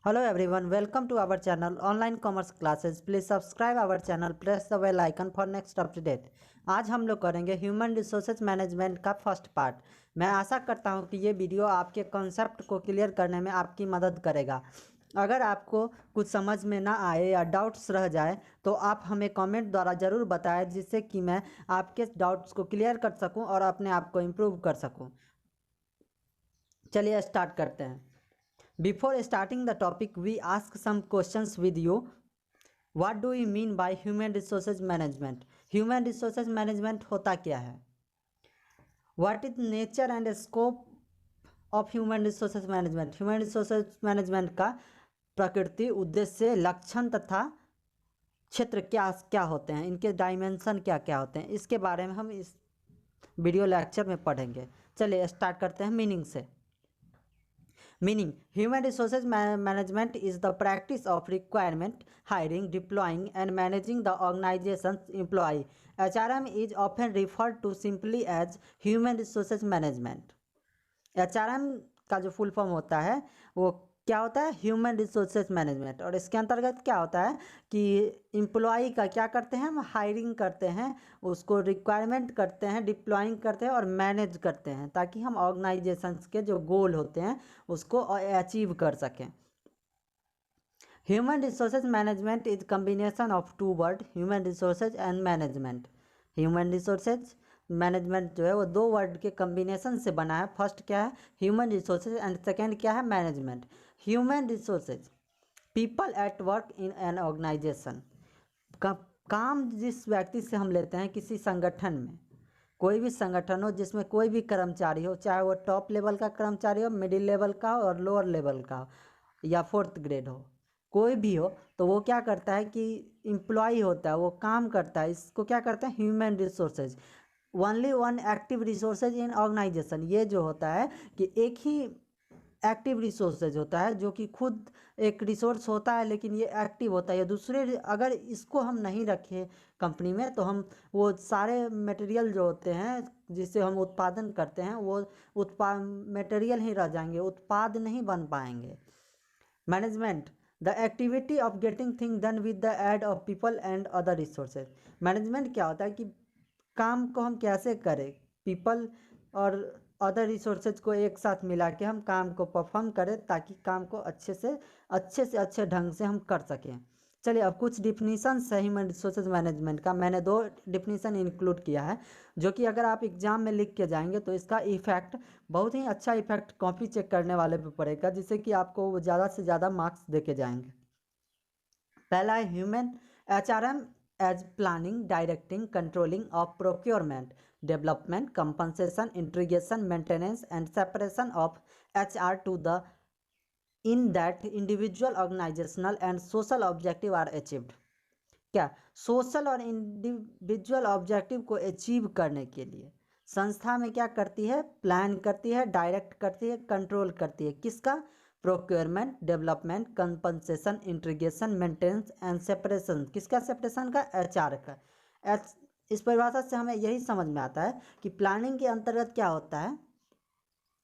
Hello everyone, welcome to our channel Online Commerce Classes. Please subscribe our channel, press the bell icon for next update. आज हम लोग करेंगे human resources management का first part. मैं आशा करता हूं कि ये वीडियो आपके कॉन्सेप्ट को क्लियर करने में आपकी मदद करेगा। अगर आपको कुछ समझ में ना आए या डाउट्स रह जाए तो आप हमें कमेंट द्वारा ज़रूर बताएं, जिससे कि मैं आपके डाउट्स को क्लियर कर सकूँ और अपने आप को इम्प्रूव कर सकूँ। चलिए स्टार्ट करते हैं। Before starting the topic, we ask some questions with you. What do you mean by human resources management? Human resources management होता क्या है? What is nature and scope of human resources management? Human resources management का प्रकृति, उद्देश्य, लक्षण तथा क्षेत्र क्या क्या होते हैं, इनके डायमेंशन क्या क्या होते हैं, इसके बारे में हम इस वीडियो लेक्चर में पढ़ेंगे। चलिए स्टार्ट करते हैं मीनिंग से। Meaning, human resources management is the practice of requirement, hiring, deploying, and managing the organization's employee. HRM is often referred to simply as human resources management. HRM का जो full form होता है वो क्या होता है? Human resources management. और इसके अंतर्गत क्या होता है कि एम्प्लॉई का क्या करते हैं, हम हायरिंग करते हैं, उसको रिक्वायरमेंट करते हैं, डिप्लॉइंग करते हैं और मैनेज करते हैं, ताकि हम ऑर्गेनाइजेशंस के जो गोल होते हैं उसको अचीव कर सकें। Human resources management is combination of two word, human resources and management. Human resources management जो है वो दो वर्ड के कम्बिनेशन से बना है। फर्स्ट क्या है? ह्यूमन रिसोर्सेज, एंड सेकेंड क्या है? Management. Human resources, people at work in an organisation. काम जिस व्यक्ति से हम लेते हैं किसी संगठन में, कोई भी संगठन हो जिसमें कोई भी कर्मचारी हो, चाहे वो टॉप लेवल का कर्मचारी हो, मिडिल लेवल का हो और लोअर लेवल का हो या फोर्थ ग्रेड हो, कोई भी हो, तो वो क्या करता है कि एम्प्लॉय होता है, वो काम करता है। इसको क्या करते हैं? Human resources. Only one active resources in organisation. ये जो होता है कि एक ही एक्टिव रिसोर्सेज होता है, जो कि खुद एक रिसोर्स होता है लेकिन ये एक्टिव होता है। दूसरे अगर इसको हम नहीं रखें कंपनी में तो हम वो सारे मटेरियल जो होते हैं जिससे हम उत्पादन करते हैं वो उत्पाद मटेरियल ही रह जाएंगे, उत्पाद नहीं बन पाएंगे। Management, the activity of getting thing done with the aid of people and other resources. Management क्या होता है कि काम को हम कैसे करें, पीपल और अदर रिसोर्सेज को एक साथ मिला के हम काम को परफॉर्म करें, ताकि काम को अच्छे ढंग से हम कर सकें। चलिए अब कुछ डिफिनीशन है ह्यूमन रिसोर्सेज मैनेजमेंट का। मैंने दो डिफिनीशन इंक्लूड किया है, जो कि अगर आप एग्जाम में लिख के जाएंगे तो इसका इफेक्ट, बहुत ही अच्छा इफेक्ट कॉपी चेक करने वाले पे पड़ेगा, जिससे कि आपको वो ज़्यादा से ज़्यादा मार्क्स दे के जाएंगे। पहला है human HRM as planning, directing, controlling of procurement, development, compensation, integration, maintenance and separation of HR to the in that individual, organisational and social objective are achieved. क्या सोशल और इंडिविजुअल ऑब्जेक्टिव को achieve करने के लिए संस्था में क्या करती है? प्लान करती है, डायरेक्ट करती है, कंट्रोल करती है। किसका? Procurement, development, compensation, integration, maintenance and separation. किसका सेपरेशन का? HR का। इस परिभाषा से हमें यही समझ में आता है कि प्लानिंग के अंतर्गत क्या होता है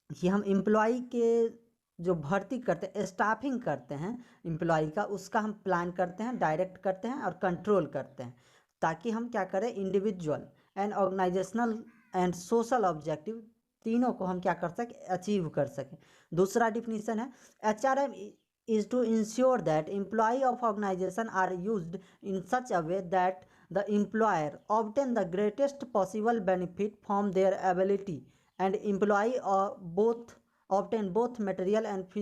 कि हम एम्प्लॉय के जो भर्ती करते हैं, स्टाफिंग करते हैं एम्प्लॉय का, उसका हम प्लान करते हैं, डायरेक्ट करते हैं और कंट्रोल करते हैं, ताकि हम क्या करें? Individual and organisational and social objective तीनों को हम क्या कर सकें? अचीव कर सकें। दूसरा डिफिनीशन है HRM is to ensure that employee of organization are used in such a way that the employer obtain the greatest possible benefit from their ability and employee both obtain both material and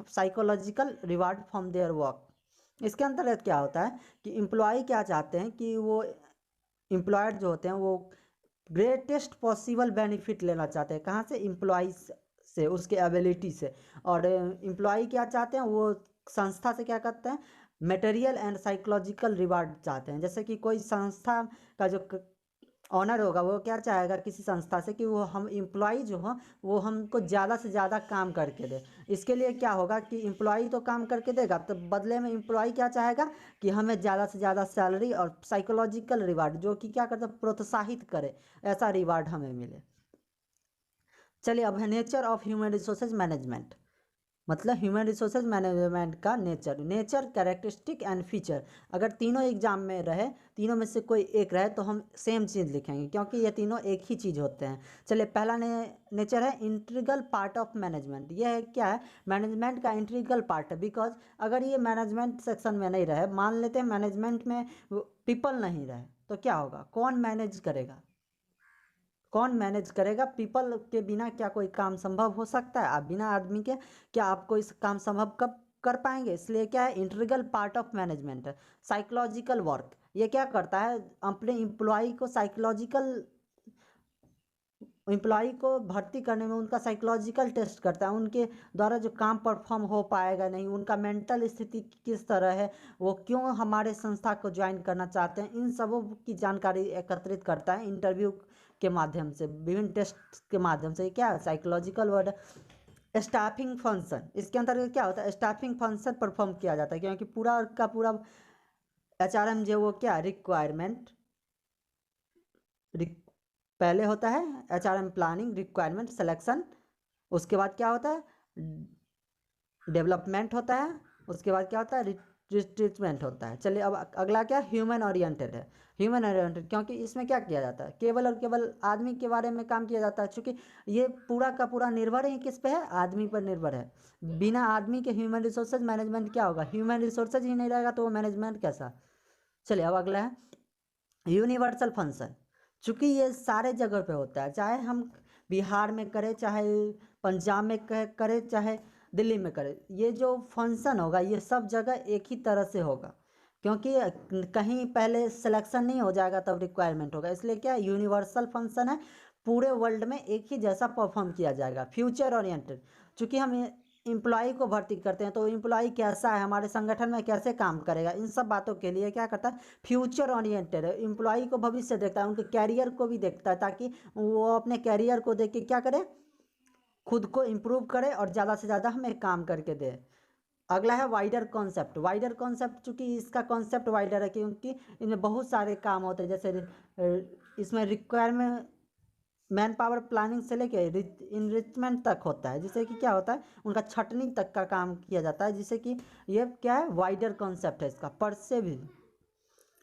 psychological reward from their work। इसके अंतर्गत क्या होता है कि employ क्या चाहते हैं कि वो एम्प्लॉयर जो होते हैं वो ग्रेटेस्ट पॉसिबल बेनिफिट लेना चाहते हैं। कहाँ से? एम्प्लॉइज से, उसके एबिलिटी से। और एम्प्लॉय क्या चाहते हैं? वो संस्था से क्या करते हैं? मटेरियल एंड साइकोलॉजिकल रिवार्ड चाहते हैं। जैसे कि कोई संस्था का जो ऑनर होगा वो क्या चाहेगा किसी संस्था से कि वो हम एम्प्लॉय जो हो वो हमको ज़्यादा से ज़्यादा काम करके दे। इसके लिए क्या होगा कि एम्प्लॉय तो काम करके देगा, तो बदले में एम्प्लॉय क्या चाहेगा कि हमें ज़्यादा से ज़्यादा सैलरी और साइकोलॉजिकल रिवार्ड, जो कि क्या करते हैं? प्रोत्साहित करे, ऐसा रिवार्ड हमें मिले। चलिए अब है nature of human resources management. मतलब ह्यूमन रिसोर्सेज मैनेजमेंट का नेचर कैरेक्टरिस्टिक एंड फीचर। अगर तीनों एग्जाम में रहे, तीनों में से कोई एक रहे तो हम सेम चीज़ लिखेंगे, क्योंकि ये तीनों एक ही चीज़ होते हैं। चलिए, पहला नेचर है इंटीग्रल पार्ट ऑफ मैनेजमेंट। यह है क्या है, मैनेजमेंट का इंटीग्रल पार्ट है। बिकॉज अगर ये मैनेजमेंट सेक्शन में नहीं रहे, मान लेते हैं मैनेजमेंट में पीपल नहीं रहे, तो क्या होगा, कौन मैनेज करेगा, कौन मैनेज करेगा। पीपल के बिना क्या कोई काम संभव हो सकता है? आप बिना आदमी के क्या आप कोई काम संभव कब कर पाएंगे? इसलिए क्या है, इंटीग्रल पार्ट ऑफ मैनेजमेंट है। साइकोलॉजिकल वर्क, ये क्या करता है, अपने एम्प्लॉय को साइकोलॉजिकल, एम्प्लॉय को भर्ती करने में उनका साइकोलॉजिकल टेस्ट करता है, उनके द्वारा जो काम परफॉर्म हो पाएगा नहीं, उनका मेंटल स्थिति किस तरह है, वो क्यों हमारे संस्था को ज्वाइन करना चाहते हैं, इन सबों की जानकारी एकत्रित करता है इंटरव्यू के माध्यम से, विभिन्न टेस्ट के माध्यम से। क्या है, साइकोलॉजिकल वर्ड। स्टाफिंग फंक्शन, इसके अंतर्गत क्या होता है, स्टाफिंग फंक्शन परफॉर्म किया जाता है, क्योंकि पूरा का पूरा HRM जो वो क्या रिक्वायरमेंट, पहले होता है HRM प्लानिंग, रिक्वायरमेंट सिलेक्शन, उसके बाद क्या होता है डेवलपमेंट होता है, उसके बाद क्या होता है रिट्रीटमेंट होता है। चलिए, अब अगला क्या, ह्यूमन ओरिएंटेड है। ह्यूमन ओरिएंटेड क्योंकि इसमें क्या किया जाता है, केवल और केवल आदमी के बारे में काम किया जाता है, क्योंकि ये पूरा का पूरा निर्भर ही किस पे है, आदमी पर निर्भर है। बिना आदमी के ह्यूमन रिसोर्सेज मैनेजमेंट क्या होगा, ह्यूमन रिसोर्सेज ही नहीं रहेगा तो वो मैनेजमेंट कैसा। चलिए, अब अगला है यूनिवर्सल फंक्शन। चूँकि ये सारे जगह पे होता है, चाहे हम बिहार में करें, चाहे पंजाब में करें, चाहे दिल्ली में करें, ये जो फंक्शन होगा ये सब जगह एक ही तरह से होगा, क्योंकि कहीं पहले सिलेक्शन नहीं हो जाएगा तब रिक्वायरमेंट होगा। इसलिए क्या यूनिवर्सल फंक्शन है, पूरे वर्ल्ड में एक ही जैसा परफॉर्म किया जाएगा। फ्यूचर ओरिएंटेड, चूँकि हम एम्प्लॉय को भर्ती करते हैं तो एम्प्लॉय कैसा है, हमारे संगठन में कैसे काम करेगा, इन सब बातों के लिए क्या करता है, फ्यूचर ओरिएंटेड है। एम्प्लॉय को भविष्य देखता है, उनके कैरियर को भी देखता है, ताकि वो अपने कैरियर को देख के क्या करे, खुद को इम्प्रूव करे और ज़्यादा से ज़्यादा हमें काम करके दे। अगला है वाइडर कॉन्सेप्ट। वाइडर कॉन्सेप्ट, चूँकि इसका कॉन्सेप्ट वाइडर है, क्योंकि इनमें बहुत सारे काम होते हैं, जैसे इसमें रिक्वायरमेंट मैन पावर प्लानिंग से लेके इनरिचमेंट तक होता है, जिससे कि क्या होता है, उनका छटनी तक का काम किया जाता है, जिससे कि ये क्या है, वाइडर कॉन्सेप्ट है इसका। पर से भी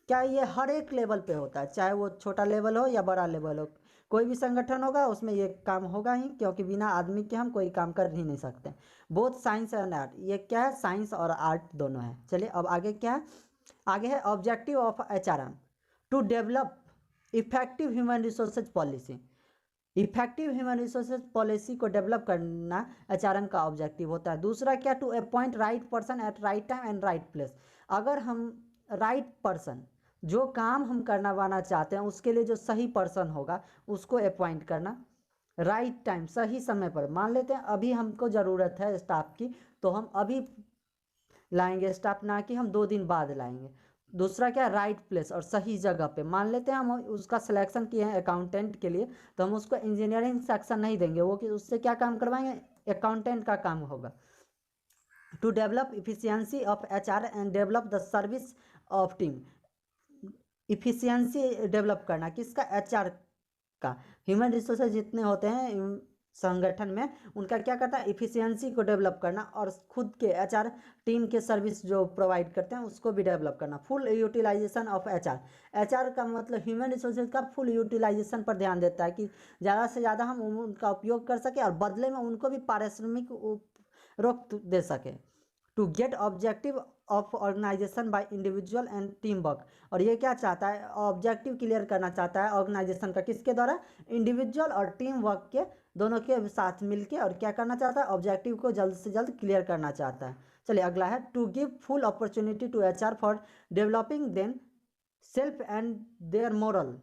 क्या, ये हर एक लेवल पे होता है, चाहे वो छोटा लेवल हो या बड़ा लेवल हो, कोई भी संगठन होगा उसमें ये काम होगा ही, क्योंकि बिना आदमी के हम कोई काम कर ही नहीं सकते। बोथ साइंस एंड आर्ट, ये क्या है, साइंस और आर्ट दोनों है। चलिए, अब आगे क्या है, आगे है objective of HRM to develop effective human resources policy. Effective human resources policy को डेवलप करना HRM का ऑब्जेक्टिव होता है। दूसरा क्या, to appoint right person at right time and right place. अगर हम राइट पर्सन, जो काम हम करना चाहते हैं उसके लिए जो सही पर्सन होगा उसको अपॉइंट करना राइट टाइम, सही समय पर। मान लेते हैं अभी हमको ज़रूरत है स्टाफ की, तो हम अभी लाएंगे स्टाफ, ना कि हम 2 दिन बाद लाएंगे। दूसरा क्या, राइट प्लेस और सही जगह पे। मान लेते हैं हम उसका सिलेक्शन किए हैं अकाउंटेंट के लिए, तो हम उसको इंजीनियरिंग सेक्शन नहीं देंगे, वो कि उससे क्या काम करवाएंगे, अकाउंटेंट का काम होगा। To develop efficiency of HR and develop the service of team. Efficiency develop करना किसका, HR का। ह्यूमन रिसोर्सेज जितने होते हैं संगठन में, उनका क्या करता है, इफिशियंसी को डेवलप करना, और खुद के HR टीम के सर्विस जो प्रोवाइड करते हैं उसको भी डेवलप करना। फुल यूटिलाइजेशन ऑफ HR का मतलब ह्यूमन रिसोर्सेज का फुल यूटिलाइजेशन पर ध्यान देता है, कि ज़्यादा से ज़्यादा हम उनका उपयोग कर सके और बदले में उनको भी पारिश्रमिक रोक दे सके। To get objective of organisation by individual and team work. और ये क्या चाहता है, ऑब्जेक्टिव क्लियर करना चाहता है ऑर्गेनाइजेशन का, किसके द्वारा, इंडिविजुअल और टीम वर्क के दोनों के साथ मिलके, और क्या करना चाहता है, ऑब्जेक्टिव को जल्द से जल्द क्लियर करना चाहता है। चलिए, अगला है to give full opportunity to HR for developing then self and their moral.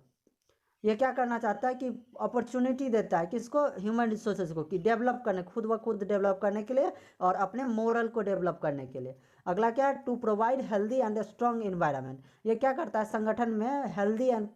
ये क्या करना चाहता है कि अपॉर्चुनिटी देता है किसको, ह्यूमन रिसोर्सेज को, कि डेवलप करने, खुद ब खुद डेवलप करने के लिए और अपने मोरल को डेवलप करने के लिए। अगला क्या है, to provide healthy and strong environment. ये क्या करता है, संगठन में healthy and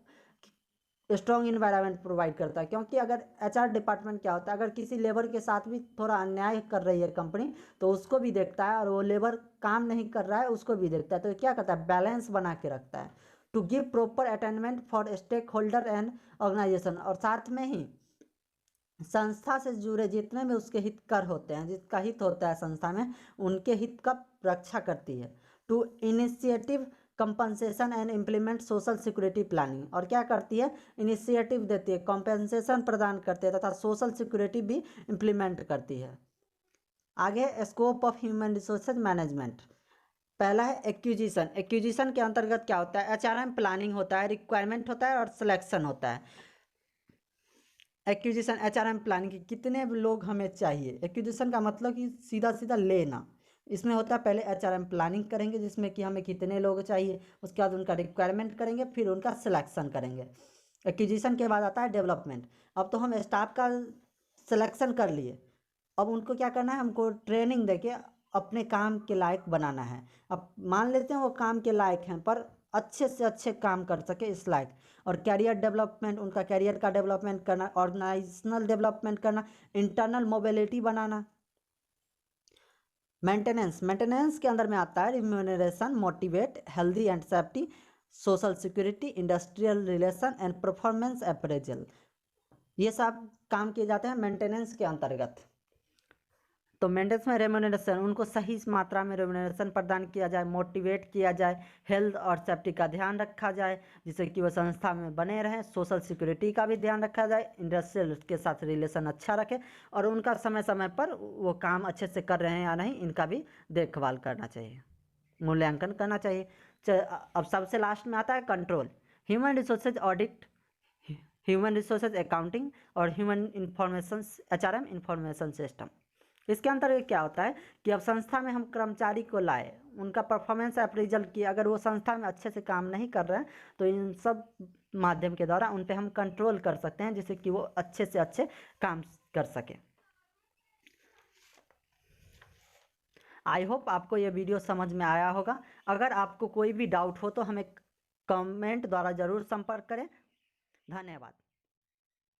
strong environment provide करता है, क्योंकि अगर HR डिपार्टमेंट क्या होता है, अगर किसी लेबर के साथ भी थोड़ा अन्याय कर रही है कंपनी, तो उसको भी देखता है, और वो लेबर काम नहीं कर रहा है उसको भी देखता है, तो क्या करता है, बैलेंस बना के रखता है। To give proper attainment for stakeholder and organisation, और साथ में ही संस्था से जुड़े जितने भी उसके हितकर होते हैं, जिसका हित होता है संस्था में, उनके हित का रक्षा करती है। To initiative compensation and implement social security planning, और क्या करती है, इनिशिएटिव देती है, कॉम्पेंसेशन प्रदान करती है तथा सोशल सिक्योरिटी भी इम्प्लीमेंट करती है। आगे scope of human resources management. पहला है एक्विजिशन। एक्विजिशन के अंतर्गत क्या होता है, एचआरएम प्लानिंग होता है, रिक्वायरमेंट होता है और सिलेक्शन होता है। एक्विजिशन एचआरएम प्लानिंग, कितने लोग हमें चाहिए। एक्विजिशन का मतलब कि सीधा सीधा लेना। इसमें होता है पहले एचआरएम प्लानिंग करेंगे जिसमें कि हमें कितने लोग चाहिए, उसके बाद उनका रिक्वायरमेंट करेंगे, फिर उनका सिलेक्शन करेंगे। एक्विजिशन के बाद आता है डेवलपमेंट। अब तो हम स्टाफ का सिलेक्शन कर लिए, अब उनको क्या करना है, हमको ट्रेनिंग देके अपने काम के लायक बनाना है। अब मान लेते हैं वो काम के लायक हैं पर अच्छे से अच्छे काम कर सके इस लायक। और कैरियर डेवलपमेंट, उनका कैरियर का डेवलपमेंट करना, ऑर्गेनाइजेशनल डेवलपमेंट करना, इंटरनल मोबिलिटी बनाना। मेंटेनेंस, मेंटेनेंस के अंदर में आता है remuneration, motivate, healthy and safety, social security, industrial relation and performance appraisal. ये सब काम किए जाते हैं मेंटेनेंस के अंतर्गत। तो मेंटेनेंस में रेम्यूनरेशन, उनको सही मात्रा में रेम्यूनरेशन प्रदान किया जाए, मोटिवेट किया जाए, हेल्थ और सेफ्टी का ध्यान रखा जाए जिससे कि वो संस्था में बने रहें, सोशल सिक्योरिटी का भी ध्यान रखा जाए, इंडस्ट्रियल के साथ रिलेशन अच्छा रखे, और उनका समय समय पर वो काम अच्छे से कर रहे हैं या नहीं इनका भी देखभाल करना चाहिए, मूल्यांकन करना चाहिए। अब सबसे लास्ट में आता है control, human resources audit, human resources accounting और human information HRM information system. इसके अंतर्गत क्या होता है कि अब संस्था में हम कर्मचारी को लाए, उनका परफॉर्मेंस अप्रेजल किया, अगर वो संस्था में अच्छे से काम नहीं कर रहे हैं तो इन सब माध्यम के द्वारा उन पे हम कंट्रोल कर सकते हैं जिससे कि वो अच्छे से अच्छे काम कर सके। आई होप आपको ये वीडियो समझ में आया होगा। अगर आपको कोई भी डाउट हो तो हमें कमेंट द्वारा ज़रूर संपर्क करें। धन्यवाद।